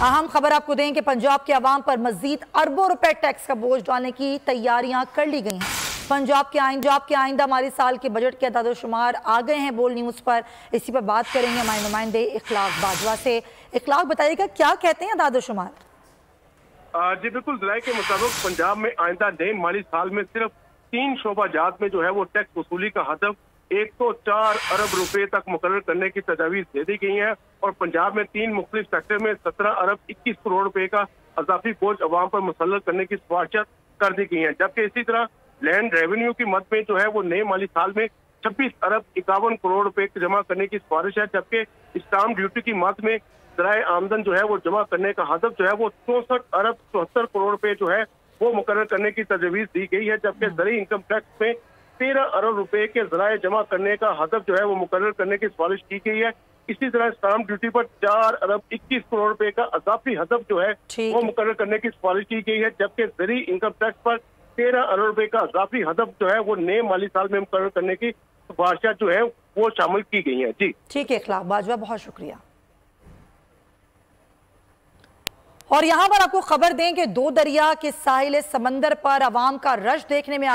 अहम खबर आपको दें कि पंजाब के अवाम पर मजीद अरबों रुपए टैक्स का बोझ डालने की तैयारियां कर ली गई हैं। पंजाब के आइंदा माली साल के बजट के अदाद-ओ-शुमार आ गए हैं बोल न्यूज़ पर। इसी पर बात करेंगे हमारे नुमाइंदे इखलाक बाजवा से। इखलाक, बताइएगा क्या कहते हैं अदाद-ओ-शुमार? जी बिल्कुल, ज़राए के मुताबिक पंजाब में आइंदा नए माली साल में सिर्फ 3 शोबाजात में जो है वो टैक्स वसूली का हदफ 104 अरब रुपए तक मुकर्रर करने की तजावीज़ दे दी गई है और पंजाब में 3 मुख्तलिफ सेक्टर में 17 अरब 21 करोड़ रुपए का अजाफी बोझ अवाम पर मुसल्लत करने की सिफारिशें कर दी गई हैं। जबकि इसी तरह लैंड रेवेन्यू की मद में जो है वो नए माली साल में 26 अरब 51 करोड़ रुपए जमा करने की सिफारिश है। जबकि स्टाम्प ड्यूटी की मद में ज़राए आमदन जो है वो जमा करने का हदफ जो है वो 64 अरब 74 करोड़ रुपए जो है वो मुकर्रर करने की तजवीज़ दी गई है। जबकि ज़रूरी इनकम टैक्स में 13 अरब रुपए के ज़राए जमा करने का हदफ जो है वो मुकर्रर करने की सिफारिश की गई है। इसी तरह स्टाम्प ड्यूटी पर 4 अरब 21 करोड़ रुपए का अजाफी हदफ जो है वो मुकर्रर करने की सिफारिश की गई है। जबकि ज़रूरी इनकम टैक्स पर 13 अरब रुपए का अजाफी हदफ जो है वो नए माली साल में मुकर्रर करने की सिफारिशें जो है वो शामिल की गई है। जी ठीक है इखलाक बाजवा, बहुत शुक्रिया। और यहाँ पर आपको खबर दें कि 2 दरिया के साहिल समंदर पर अवाम का रश देखने में आ